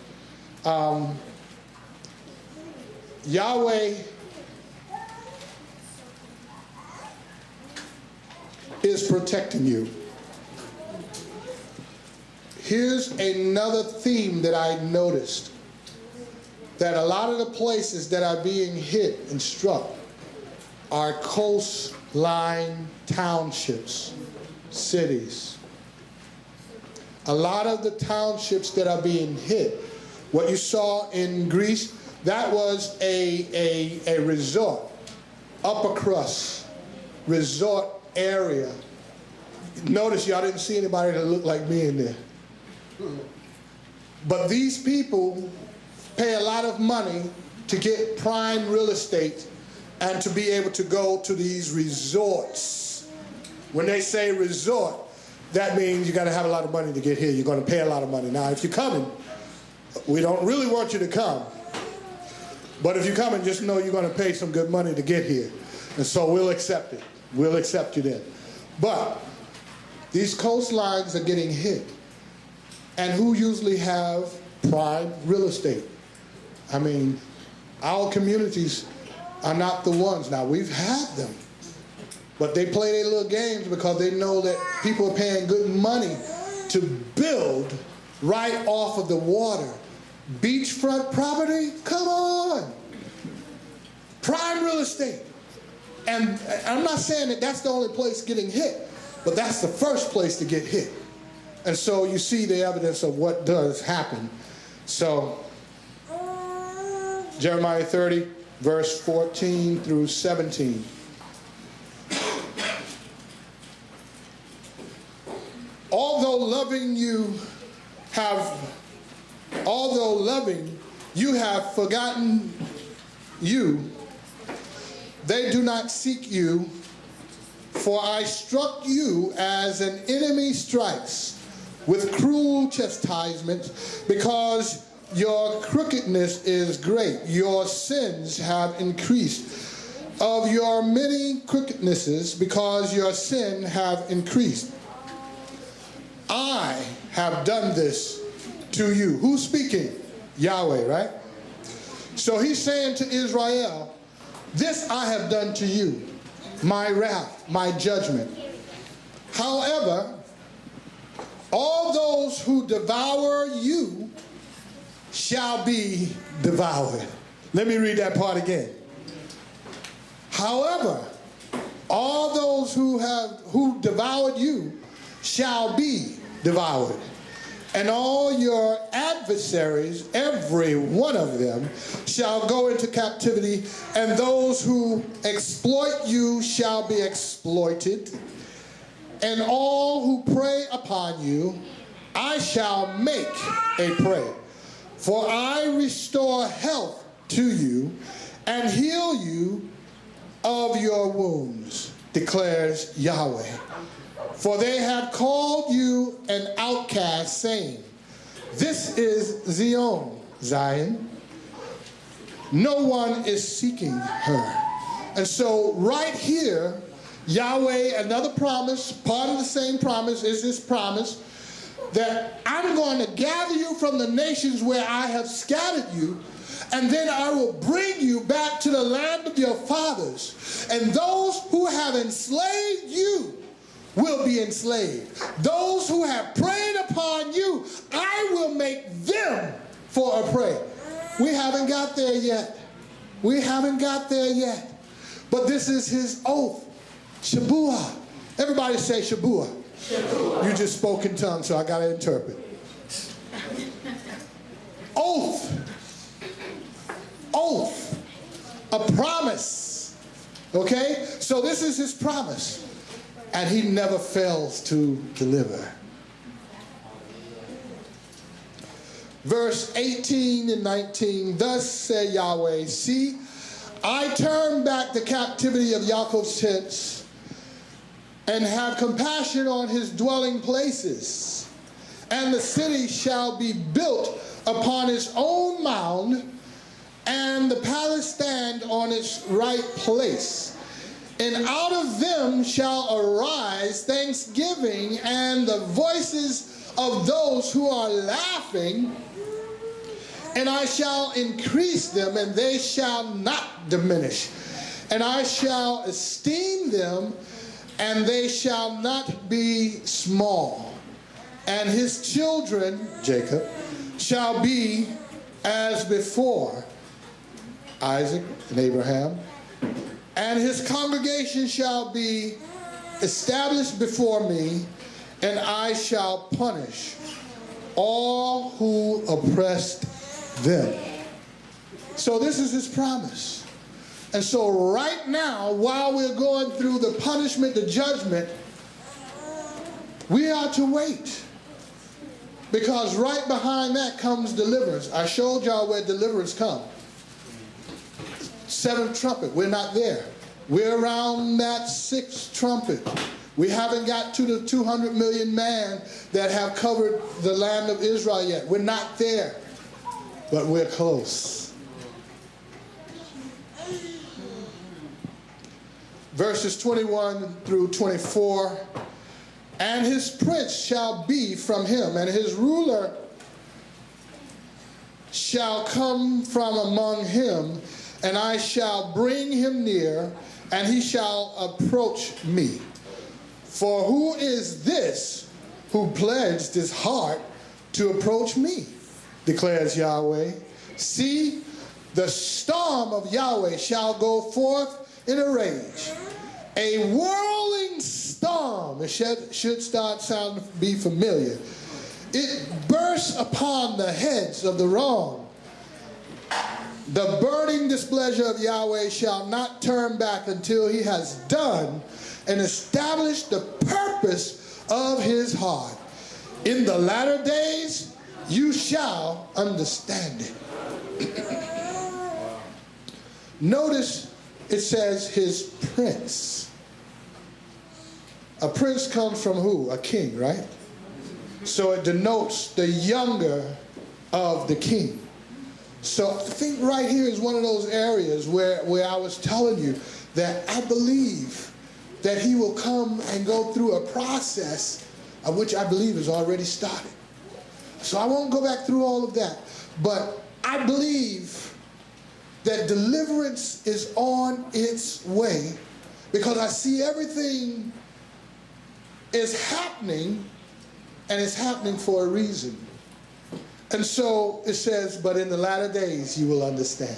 Yahweh is protecting you. Here's another theme that I noticed, that a lot of the places that are being hit and struck are coastline townships, cities. A lot of the townships that are being hit, what you saw in Greece, that was a resort, upper crust resort area. Notice y'all didn't see anybody that looked like me in there. But these people pay a lot of money to get prime real estate and to be able to go to these resorts. When they say resort, that means you got to have a lot of money to get here. You're going to pay a lot of money. Now, if you're coming, we don't really want you to come. But if you're coming, just know you're going to pay some good money to get here. And so we'll accept it. We'll accept you then. But these coastlines are getting hit. And who usually have prime real estate? I mean, our communities are not the ones. Now, we've had them. But they play their little games because they know that people are paying good money to build right off of the water. Beachfront property? Come on. Prime real estate. And I'm not saying that that's the only place getting hit, but that's the first place to get hit. And so you see the evidence of what does happen. So, Jeremiah 30, verse 14 through 17. Although loving, you have forgotten you. They do not seek you, for I struck you as an enemy strikes with cruel chastisement, because your crookedness is great. Your sins have increased. Of your many crookednesses, because your sin have increased. I have done this to you. Who's speaking? Yahweh, right? So he's saying to Israel, this I have done to you, my wrath, my judgment. However, all those who devour you shall be devoured. Let me read that part again. However, all those who devoured you shall be devoured. And all your adversaries, every one of them, shall go into captivity, and those who exploit you shall be exploited. And all who prey upon you, I shall make a prey. For I restore health to you, and heal you of your wounds, declares Yahweh. For they have called you an outcast, saying, this is Zion. No one is seeking her. And so right here, Yahweh, another promise, part of the same promise is this promise that I'm going to gather you from the nations where I have scattered you, and then I will bring you back to the land of your fathers. And those who have enslaved you will be enslaved. Those who have preyed upon you, I will make them for a prey. We haven't got there yet. We haven't got there yet. But this is his oath. Shebuah. Everybody say Shebuah. Shebuah. You just spoke in tongues, so I got to interpret. Oath. Oath. A promise. Okay? So this is his promise. And he never fails to deliver. verse 18 and 19. Thus said Yahweh, see, I turn back the captivity of Yaakov's tents and have compassion on his dwelling places. And the city shall be built upon its own mound, and the palace stand on its right place. And out of them shall arise thanksgiving and the voices of those who are laughing. And I shall increase them, and they shall not diminish. And I shall esteem them, and they shall not be small. And his children, Jacob, shall be as before, Isaac and Abraham. And his congregation shall be established before me, and I shall punish all who oppressed them. So this is his promise. And so right now, while we're going through the punishment, the judgment, we are to wait. Because right behind that comes deliverance. I showed y'all where deliverance comes. Seventh trumpet, we're not there. We're around that sixth trumpet. We haven't got to the 200 million man that have covered the land of Israel yet. We're not there, but we're close. Verses 21 through 24. And his prince shall be from him, and his ruler shall come from among him, and I shall bring him near, and he shall approach me. For who is this who pledged his heart to approach me? Declares Yahweh. See, the storm of Yahweh shall go forth in a rage. A whirling storm, it should start sounding be familiar. It bursts upon the heads of the wrong. The burning displeasure of Yahweh shall not turn back until he has done and established the purpose of his heart. In the latter days, you shall understand it. Notice it says his prince. A prince comes from who? A king, right? So it denotes the younger of the king. So I think right here is one of those areas where I was telling you that I believe that he will come and go through a process of which I believe has already started. So I won't go back through all of that. But I believe that deliverance is on its way, because I see everything is happening, and it's happening for a reason. And so it says, but in the latter days you will understand.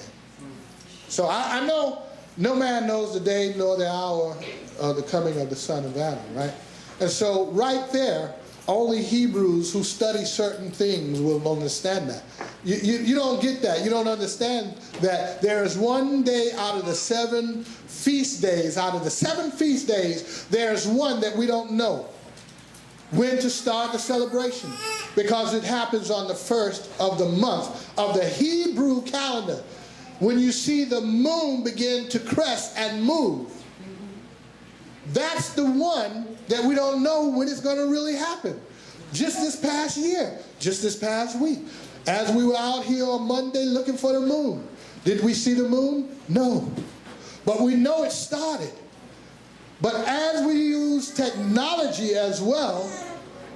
So I know no man knows the day nor the hour of the coming of the Son of Adam, right? And so right there, only Hebrews who study certain things will understand that. You don't get that. You don't understand that there is one day out of the 7 feast days, out of the 7 feast days, there's one that we don't know when to start the celebration, because it happens on the first of the month of the Hebrew calendar, when you see the moon begin to crest and move. That's the one that we don't know when it's going to really happen. Just this past year, just this past week, as we were out here on Monday looking for the moon, did we see the moon? No. But we know it started. But as we use technology as well,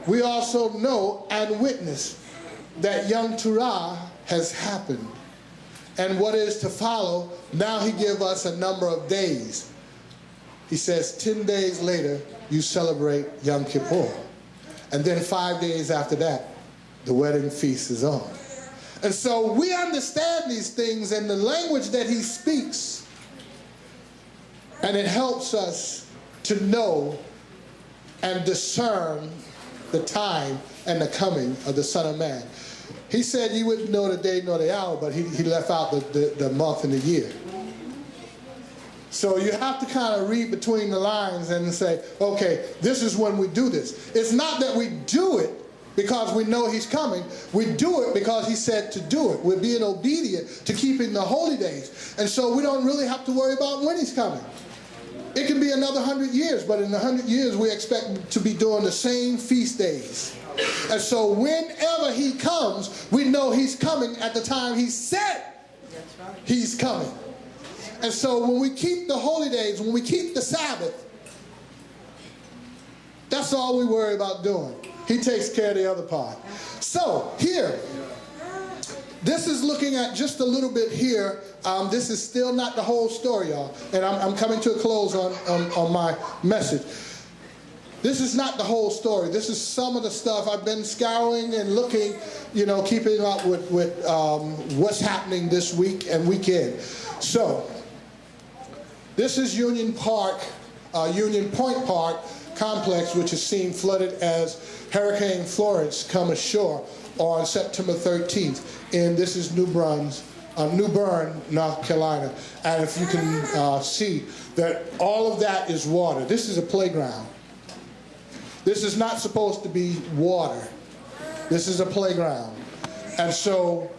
we also know and witness that Yom Teruah has happened. And what is to follow, now he gives us a number of days. He says 10 days later, you celebrate Yom Kippur. And then 5 days after that, the wedding feast is on. And so we understand these things and the language that he speaks. And it helps us to know and discern the time and the coming of the Son of Man. He said you wouldn't know the day nor the hour, but he left out the month and the year. So you have to kind of read between the lines and say, okay, this is when we do this. It's not that we do it, because we know he's coming. We do it because he said to do it. We're being obedient to keeping the holy days. And so we don't really have to worry about when he's coming. It can be another 100 years, but in 100 years we expect to be doing the same feast days. And so whenever he comes, we know he's coming at the time he said he's coming. And so when we keep the holy days, when we keep the Sabbath, that's all we worry about doing. He takes care of the other part. So here, this is looking at just a little bit here. This is still not the whole story, y'all. And I'm coming to a close on my message. This is not the whole story. This is some of the stuff I've been scouring and looking, keeping up with what's happening this week and weekend. So, this is Union Point Park complex, which is seen flooded as Hurricane Florence come ashore on September 13th. And this is New Bern, North Carolina. And if you can see that all of that is water. This is a playground. This is not supposed to be water. This is a playground. And so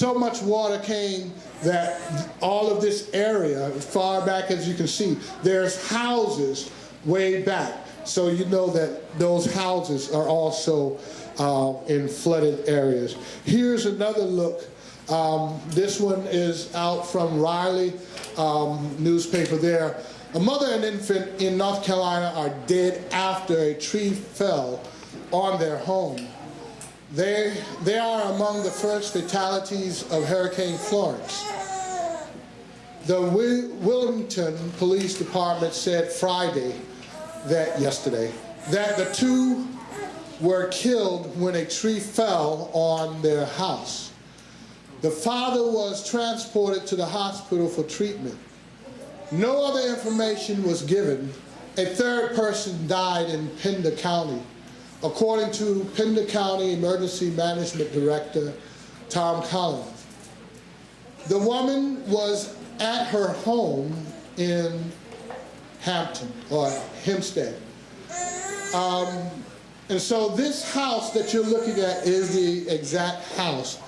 much water came that all of this area, far back as you can see, there's houses way back. So you know that those houses are also in flooded areas. Here's another look. This one is out from Riley newspaper there. A mother and infant in North Carolina are dead after a tree fell on their home. They are among the first fatalities of Hurricane Florence. The Wilmington Police Department said yesterday, that the two were killed when a tree fell on their house. The father was transported to the hospital for treatment. No other information was given. A third person died in Pender County. According to Pender County Emergency Management Director Tom Collins, the woman was at her home in Hampton or Hempstead. And so this house that you're looking at is the exact house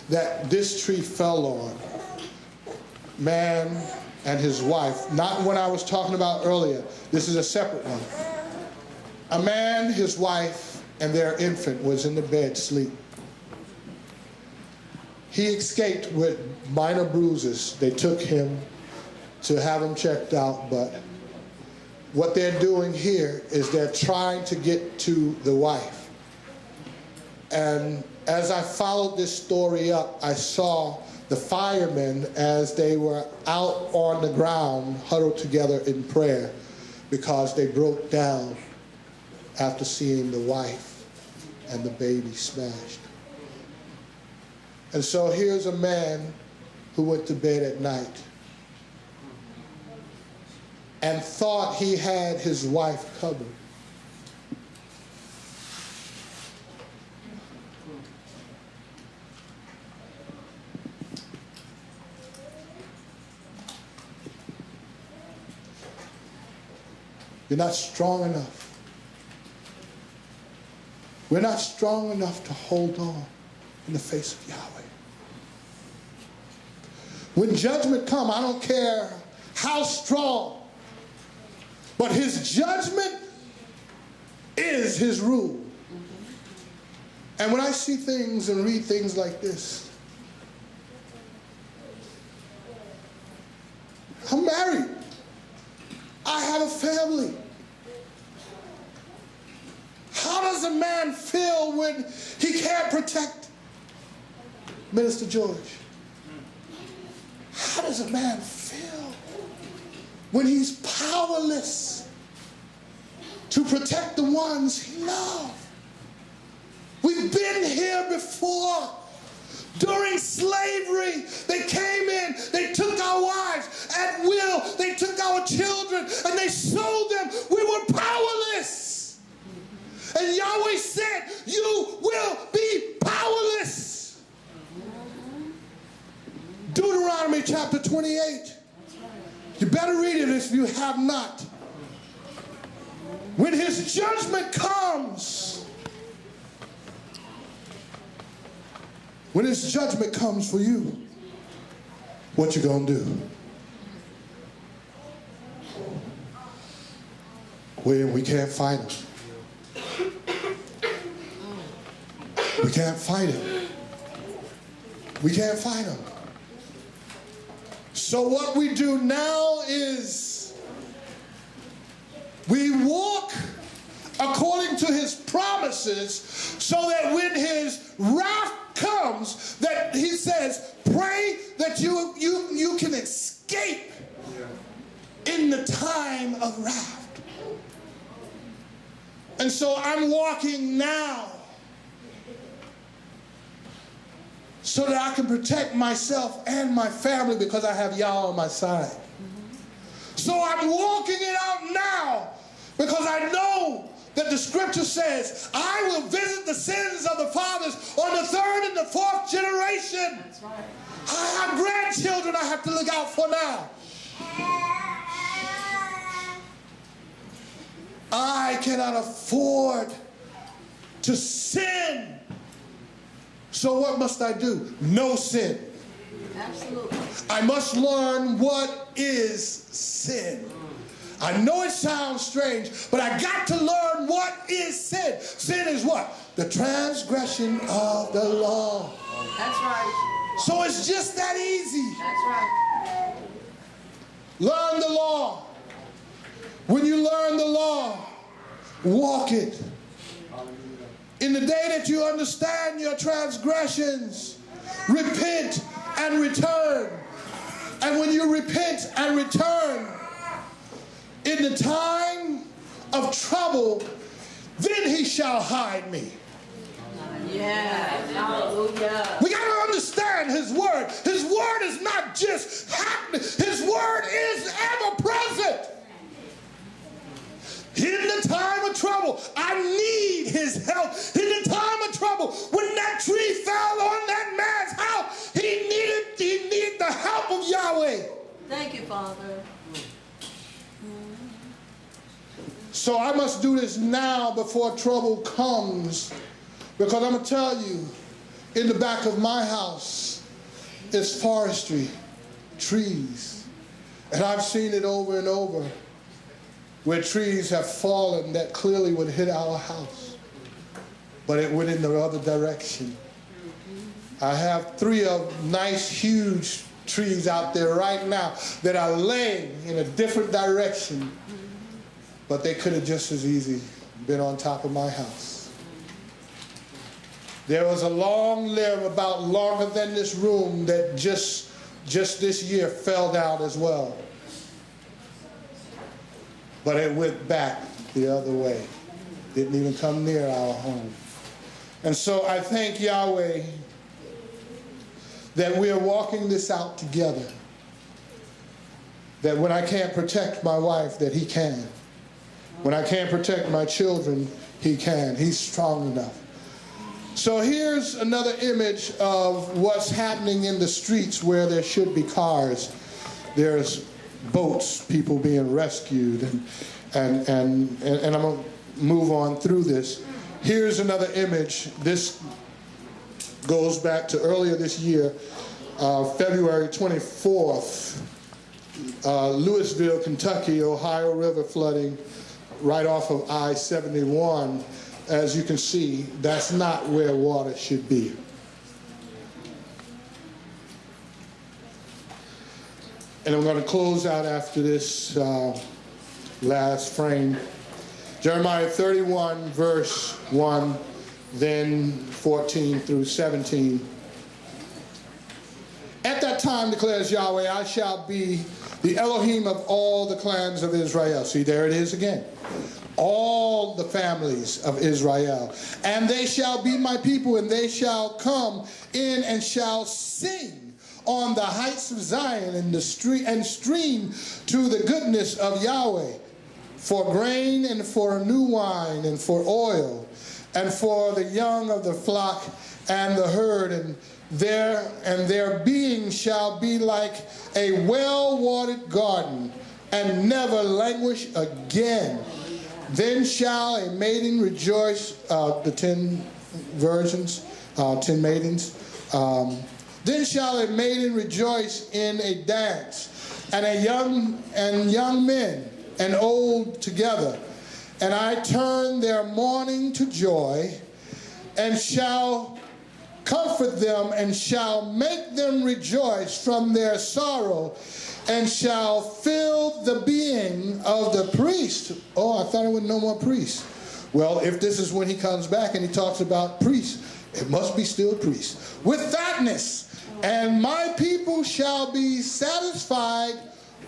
that this tree fell on. Man and his wife, not what I was talking about earlier. This is a separate one. A man, his wife, and their infant was in the bed sleeping. He escaped with minor bruises. They took him to have him checked out, but what they're doing here is they're trying to get to the wife. And as I followed this story up, I saw the firemen as they were out on the ground huddled together in prayer because they broke down after seeing the wife and the baby smashed. And so here's a man who went to bed at night and thought he had his wife covered. You're not strong enough. We're not strong enough to hold on in the face of Yahweh. When judgment comes, I don't care how strong, but his judgment is his rule. And when I see things and read things like this, I'm married. I have a family. How does a man feel when he can't protect Minister George? How does a man feel when he's powerless to protect the ones he loves? We've been here before. During slavery, they came in, they took our wives at will, they took our children, and they sold them. We were powerless. And Yahweh said, you will be powerless. Deuteronomy chapter 28. You better read it if you have not. When his judgment comes, when his judgment comes for you, what you gonna do? We can't fight him. We can't fight him. We can't fight him. So what we do now is we walk according to his promises, so that when his wrath comes, that he says, pray that you can escape in the time of wrath. And so I'm walking now so that I can protect myself and my family, because I have Yah on my side. So I'm walking it out now because I know that the scripture says, I will visit the sins of the fathers on the third and the fourth generation. That's right. I have grandchildren I have to look out for now. I cannot afford to sin. So what must I do? No sin. Absolutely. I must learn what is sin. I know it sounds strange, but I got to learn what is sin. Sin is what? The transgression of the law. That's right. So it's just that easy. That's right. Learn the law. When you learn the law, walk it. In the day that you understand your transgressions, repent and return. And when you repent and return, in the time of trouble, then he shall hide me. Yeah. Hallelujah. We got to understand his word. His word is not just happening. His word is ever present. In the time of trouble, I need his help. In the time of trouble, when that tree fell on that man's house, he needed the help of Yahweh. Thank you, Father. So I must do this now before trouble comes, because I'm going to tell you, in the back of my house is forestry, trees. And I've seen it over and over, where trees have fallen that clearly would hit our house, but it went in the other direction. I have 3 of nice, huge trees out there right now that are laying in a different direction, but they could have just as easy been on top of my house. There was a long limb, about longer than this room, that just this year fell down as well. But it went back the other way. Didn't even come near our home. And so I thank Yahweh that we are walking this out together. That when I can't protect my wife, that he can. When I can't protect my children, he can. He's strong enough. So here's another image of what's happening in the streets where there should be cars. There's boats, people being rescued, and I'm going to move on through this. Here's another image. This goes back to earlier this year, February 24th, Louisville, Kentucky, Ohio River flooding right off of I-71. As you can see, that's not where water should be. And I'm going to close out after this last frame. Jeremiah 31, verse 1, then 14 through 17. At that time, declares Yahweh, I shall be the Elohim of all the clans of Israel. See, there it is again. All the families of Israel. And they shall be my people, and they shall come in and shall sing on the heights of Zion and stream to the goodness of Yahweh, for grain and for new wine and for oil and for the young of the flock and the herd, and their being shall be like a well-watered garden and never languish again. Then shall a maiden rejoice, the 10 virgins, 10 maidens, Then shall a maiden rejoice in a dance, and young men and old together. And I turn their mourning to joy, and shall comfort them, and shall make them rejoice from their sorrow, and shall fill the being of the priest. Oh, I thought it was no more priests. Well, if this is when he comes back and he talks about priests, it must be still priests. With fatness, and my people shall be satisfied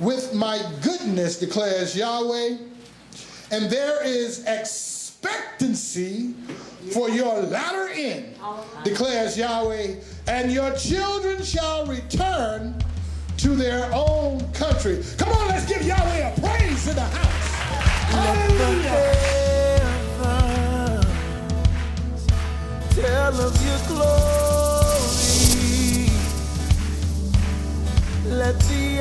with my goodness, declares Yahweh. And there is expectancy for your latter end, declares Yahweh. And your children shall return to their own country. Come on, let's give Yahweh a praise in the house. Hallelujah. Tell of your glory. Let the